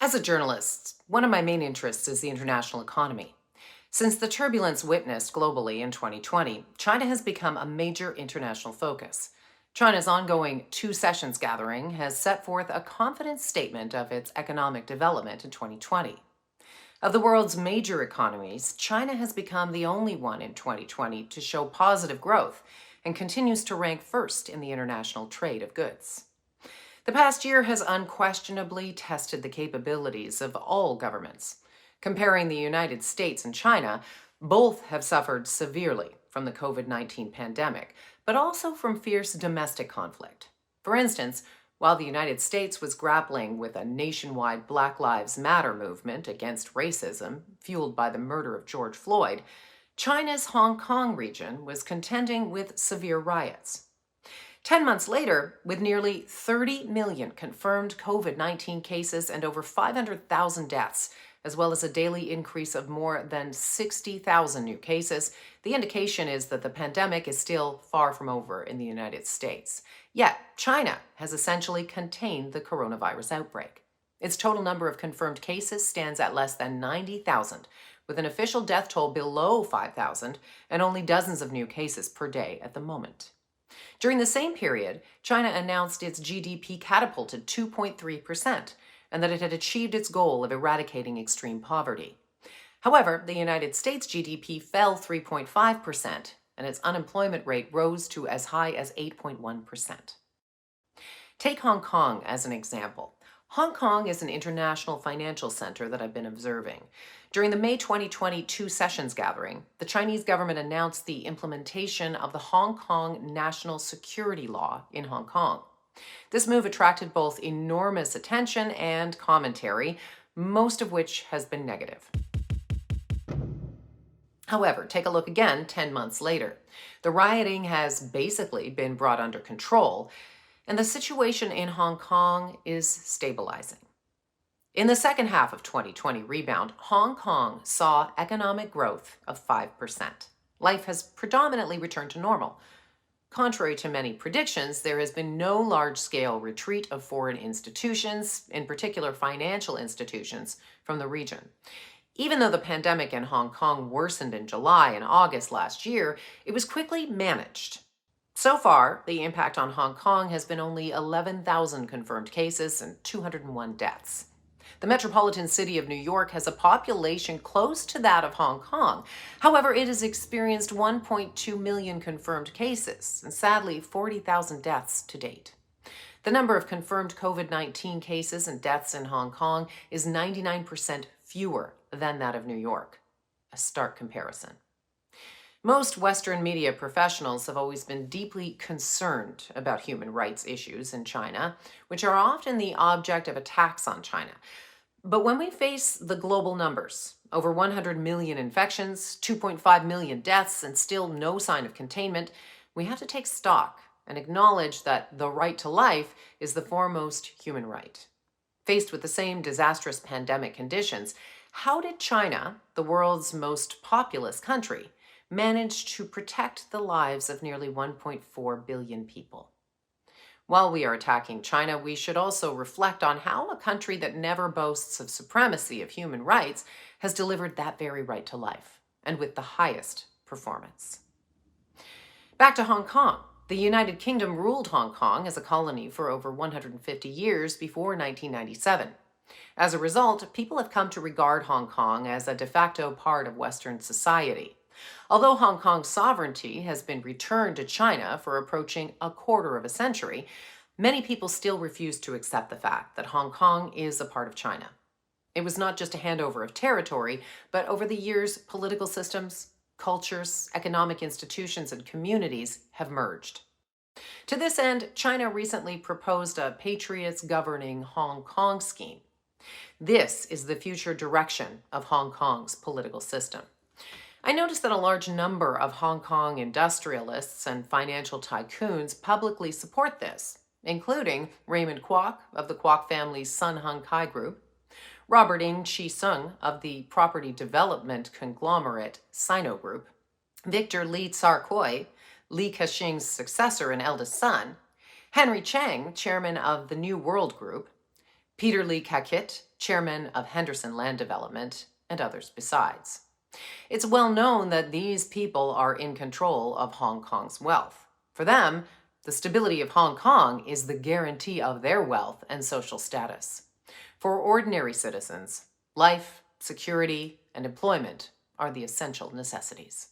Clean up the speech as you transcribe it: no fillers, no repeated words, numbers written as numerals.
As a journalist, one of my main interests is the international economy. Since the turbulence witnessed globally in 2020, China has become a major international focus. China's ongoing Two Sessions gathering has set forth a confident statement of its economic development in 2020. Of the world's major economies, China has become the only one in 2020 to show positive growth and continues to rank first in the international trade of goods. The past year has unquestionably tested the capabilities of all governments. Comparing the United States and China, both have suffered severely from the COVID-19 pandemic, but also from fierce domestic conflict. For instance, while the United States was grappling with a nationwide Black Lives Matter movement against racism, fueled by the murder of George Floyd, China's Hong Kong region was contending with severe riots. 10 months later, with nearly 30 million confirmed COVID-19 cases and over 500,000 deaths, as well as a daily increase of more than 60,000 new cases, the indication is that the pandemic is still far from over in the United States. Yet, China has essentially contained the coronavirus outbreak. Its total number of confirmed cases stands at less than 90,000, with an official death toll below 5,000 and only dozens of new cases per day at the moment. During the same period, China announced its GDP catapulted 2.3% and that it had achieved its goal of eradicating extreme poverty. However, the United States GDP fell 3.5% and its unemployment rate rose to as high as 8.1%. Take Hong Kong as an example. Hong Kong is an international financial center that I've been observing. During the May 2020 Two Sessions gathering, the Chinese government announced the implementation of the Hong Kong National Security Law in Hong Kong. This move attracted both enormous attention and commentary, most of which has been negative. However, take a look again 10 months later. The rioting has basically been brought under control, and the situation in Hong Kong is stabilizing. In the second half of 2020 rebound, Hong Kong saw economic growth of 5%. Life has predominantly returned to normal. Contrary to many predictions, there has been no large-scale retreat of foreign institutions, in particular financial institutions, from the region. Even though the pandemic in Hong Kong worsened in July and August last year, it was quickly managed. So far, the impact on Hong Kong has been only 11,000 confirmed cases and 201 deaths. The metropolitan city of New York has a population close to that of Hong Kong. However, it has experienced 1.2 million confirmed cases and sadly 40,000 deaths to date. The number of confirmed COVID-19 cases and deaths in Hong Kong is 99% fewer than that of New York. A stark comparison. Most Western media professionals have always been deeply concerned about human rights issues in China, which are often the object of attacks on China. But when we face the global numbers, over 100 million infections, 2.5 million deaths, and still no sign of containment, we have to take stock and acknowledge that the right to life is the foremost human right. Faced with the same disastrous pandemic conditions, how did China, the world's most populous country, manage to protect the lives of nearly 1.4 billion people? While we are attacking China, we should also reflect on how a country that never boasts of supremacy of human rights has delivered that very right to life, and with the highest performance. Back to Hong Kong. The United Kingdom ruled Hong Kong as a colony for over 150 years before 1997. As a result, people have come to regard Hong Kong as a de facto part of Western society. Although Hong Kong's sovereignty has been returned to China for approaching a quarter of a century, many people still refuse to accept the fact that Hong Kong is a part of China. It was not just a handover of territory, but over the years, political systems, cultures, economic institutions, and communities have merged. To this end, China recently proposed a Patriots Governing Hong Kong scheme. This is the future direction of Hong Kong's political system. I noticed that a large number of Hong Kong industrialists and financial tycoons publicly support this, including Raymond Kwok of the Kwok family's Sun Hung Kai Group, Robert Ng Chi Sung of the property development conglomerate Sino Group, Victor Lee Tsar Koi, Li Ka-shing's successor and eldest son, Henry Chang, chairman of the New World Group, Peter Lee Kakit, chairman of Henderson Land Development, and others besides. It's well known that these people are in control of Hong Kong's wealth. For them, the stability of Hong Kong is the guarantee of their wealth and social status. For ordinary citizens, life, security, and employment are the essential necessities.